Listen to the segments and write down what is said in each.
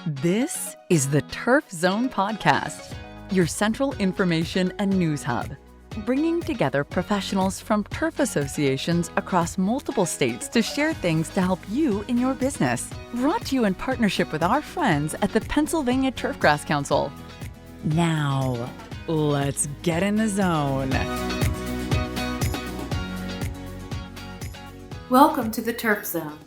This is the Turf Zone Podcast, your central information and news hub, bringing together professionals from turf associations across multiple states to share things to help you in your business. Brought to you in partnership with our friends at the Pennsylvania Turfgrass Council. Now, let's get in the zone. Welcome to the Turf Zone.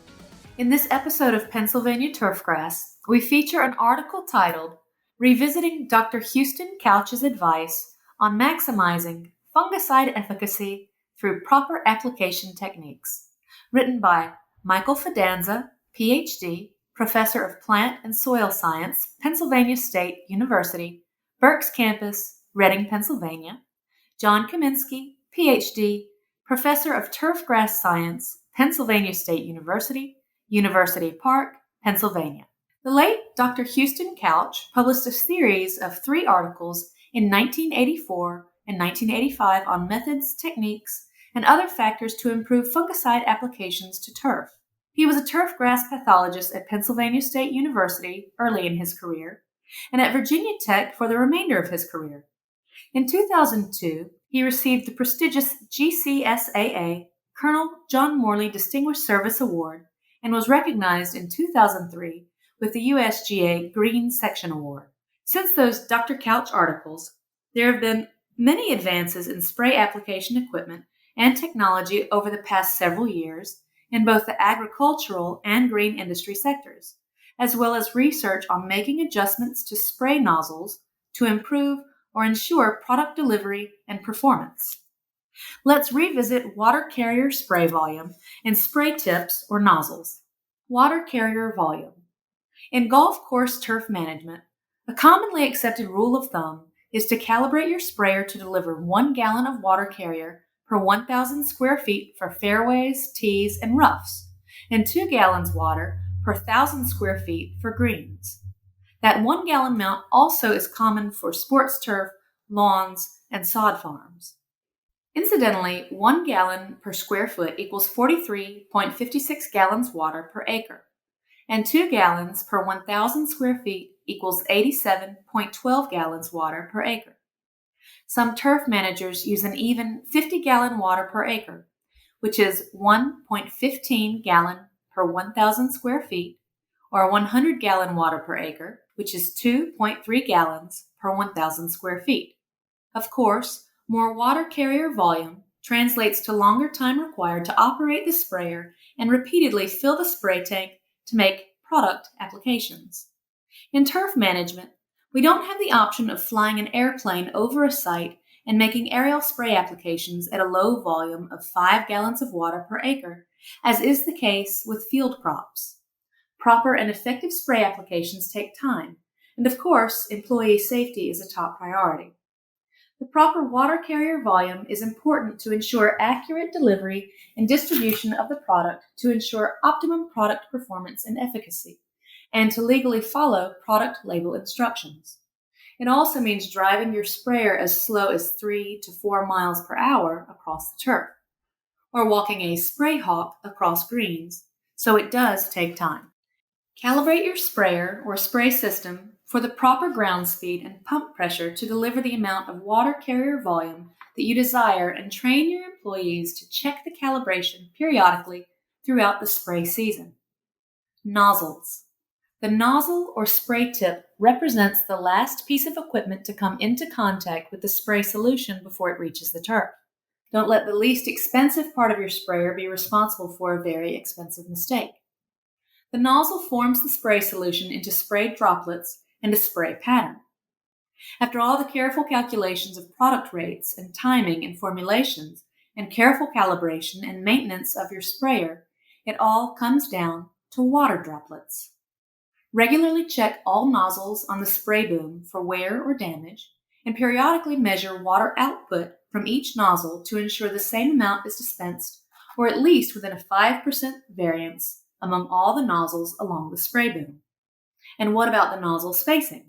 In this episode of Pennsylvania Turfgrass, we feature an article titled Revisiting Dr. Houston Couch's Advice on Maximizing Fungicide Efficacy Through Proper Application Techniques, written by Michael Fidanza, Ph.D., Professor of Plant and Soil Science, Pennsylvania State University, Berks Campus, Reading, Pennsylvania, John Kaminski, Ph.D., Professor of Turfgrass Science, Pennsylvania State University, University Park, Pennsylvania. The late Dr. Houston Couch published a series of 3 articles in 1984 and 1985 on methods, techniques, and other factors to improve fungicide applications to turf. He was a turfgrass pathologist at Pennsylvania State University early in his career, and at Virginia Tech for the remainder of his career. In 2002, he received the prestigious GCSAA Colonel John Morley Distinguished Service Award and was recognized in 2003 with the USGA Green Section Award. Since those Dr. Couch articles, there have been many advances in spray application equipment and technology over the past several years in both the agricultural and green industry sectors, as well as research on making adjustments to spray nozzles to improve or ensure product delivery and performance. Let's revisit water carrier spray volume and spray tips or nozzles. Water carrier volume. In golf course turf management, a commonly accepted rule of thumb is to calibrate your sprayer to deliver 1 gallon of water carrier per 1,000 square feet for fairways, tees, and roughs, and 2 gallons water per 1,000 square feet for greens. That 1 gallon amount also is common for sports turf, lawns, and sod farms. Incidentally, 1 gallon per square foot equals 43.56 gallons water per acre, and 2 gallons per 1,000 square feet equals 87.12 gallons water per acre. Some turf managers use an even 50-gallon water per acre, which is 1.15 gallon per 1,000 square feet, or 100-gallon water per acre, which is 2.3 gallons per 1,000 square feet. Of course, more water carrier volume translates to longer time required to operate the sprayer and repeatedly fill the spray tank to make product applications. In turf management, we don't have the option of flying an airplane over a site and making aerial spray applications at a low volume of 5 gallons of water per acre, as is the case with field crops. Proper and effective spray applications take time, and of course, employee safety is a top priority. The proper water carrier volume is important to ensure accurate delivery and distribution of the product to ensure optimum product performance and efficacy, and to legally follow product label instructions. It also means driving your sprayer as slow as 3 to 4 miles per hour across the turf, or walking a spray hawk across greens, so it does take time. Calibrate your sprayer or spray system for the proper ground speed and pump pressure to deliver the amount of water carrier volume that you desire, and train your employees to check the calibration periodically throughout the spray season. Nozzles. The nozzle or spray tip represents the last piece of equipment to come into contact with the spray solution before it reaches the turf. Don't let the least expensive part of your sprayer be responsible for a very expensive mistake. The nozzle forms the spray solution into spray droplets and a spray pattern. After all the careful calculations of product rates and timing and formulations, and careful calibration and maintenance of your sprayer, it all comes down to water droplets. Regularly check all nozzles on the spray boom for wear or damage, and periodically measure water output from each nozzle to ensure the same amount is dispensed, or at least within a 5% variance among all the nozzles along the spray boom. And what about the nozzle spacing?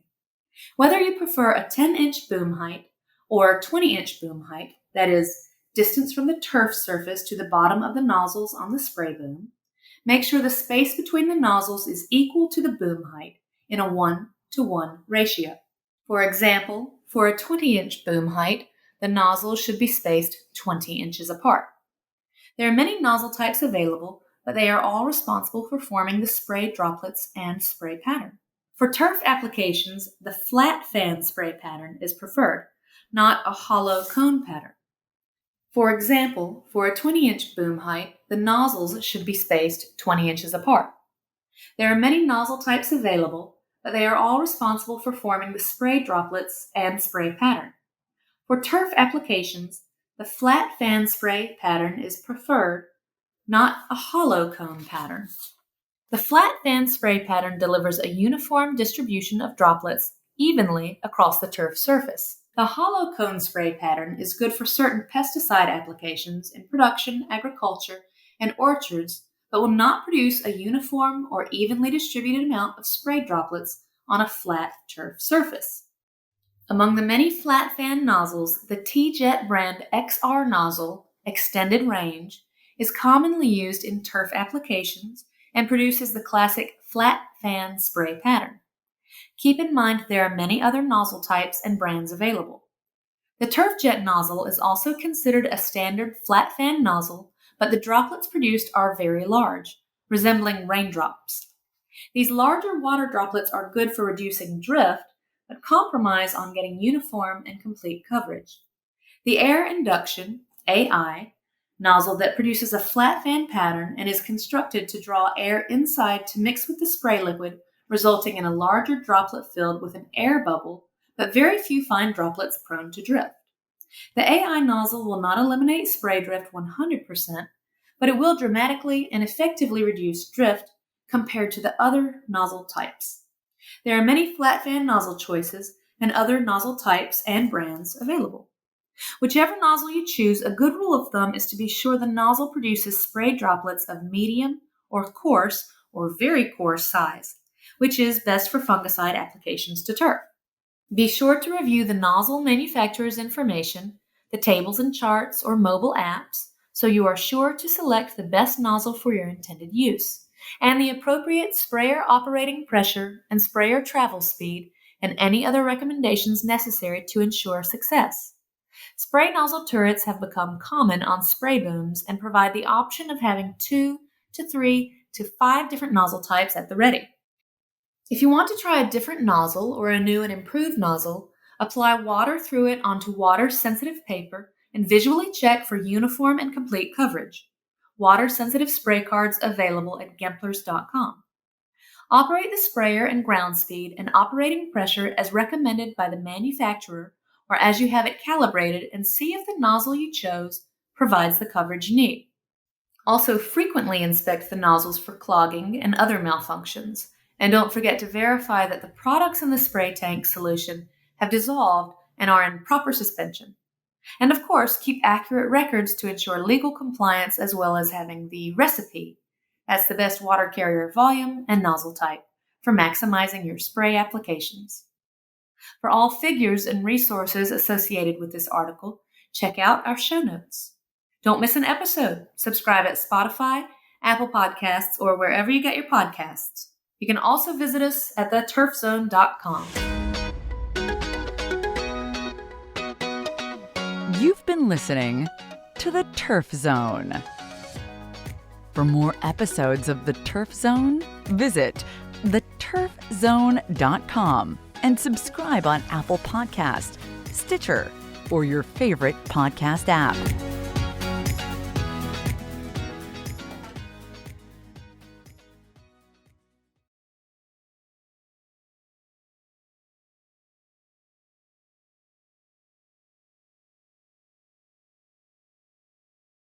Whether you prefer a 10-inch boom height or 20-inch boom height, that is, distance from the turf surface to the bottom of the nozzles on the spray boom, make sure the space between the nozzles is equal to the boom height in a 1-to-1 ratio. For example, for a 20-inch boom height, the nozzles should be spaced 20 inches apart. There are many nozzle types available, but they are all responsible for forming the spray droplets and spray pattern. For turf applications, the flat fan spray pattern is preferred, not a hollow cone pattern. For example, for a 20-inch boom height, the nozzles should be spaced 20 inches apart. There are many nozzle types available, but they are all responsible for forming the spray droplets and spray pattern. For turf applications, the flat fan spray pattern is preferred, not a hollow cone pattern. The flat fan spray pattern delivers a uniform distribution of droplets evenly across the turf surface. The hollow cone spray pattern is good for certain pesticide applications in production, agriculture, and orchards, but will not produce a uniform or evenly distributed amount of spray droplets on a flat turf surface. Among the many flat fan nozzles, the T-Jet brand XR nozzle, extended range, is commonly used in turf applications and produces the classic flat fan spray pattern. Keep in mind there are many other nozzle types and brands available. The Turfjet nozzle is also considered a standard flat fan nozzle, but the droplets produced are very large, resembling raindrops. These larger water droplets are good for reducing drift, but compromise on getting uniform and complete coverage. The air induction, AI, nozzle that produces a flat fan pattern and is constructed to draw air inside to mix with the spray liquid, resulting in a larger droplet filled with an air bubble, but very few fine droplets prone to drift. The AI nozzle will not eliminate spray drift 100%, but it will dramatically and effectively reduce drift compared to the other nozzle types. There are many flat fan nozzle choices and other nozzle types and brands available. Whichever nozzle you choose, a good rule of thumb is to be sure the nozzle produces spray droplets of medium or coarse or very coarse size, which is best for fungicide applications to turf. Be sure to review the nozzle manufacturer's information, the tables and charts or mobile apps, so you are sure to select the best nozzle for your intended use, and the appropriate sprayer operating pressure and sprayer travel speed, and any other recommendations necessary to ensure success. Spray nozzle turrets have become common on spray booms and provide the option of having 2 to 3 to 5 different nozzle types at the ready. If you want to try a different nozzle or a new and improved nozzle, apply water through it onto water-sensitive paper and visually check for uniform and complete coverage. Water-sensitive spray cards available at Gemplers.com. Operate the sprayer and ground speed and operating pressure as recommended by the manufacturer or as you have it calibrated, and see if the nozzle you chose provides the coverage you need. Also, frequently inspect the nozzles for clogging and other malfunctions, and don't forget to verify that the products in the spray tank solution have dissolved and are in proper suspension. And of course, keep accurate records to ensure legal compliance as well as having the recipe. That's the best water carrier volume and nozzle type for maximizing your spray applications. For all figures and resources associated with this article, check out our show notes. Don't miss an episode. Subscribe at Spotify, Apple Podcasts, or wherever you get your podcasts. You can also visit us at theturfzone.com. You've been listening to The Turf Zone. For more episodes of The Turf Zone, visit theturfzone.com and subscribe on Apple Podcast, Stitcher, or your favorite podcast app.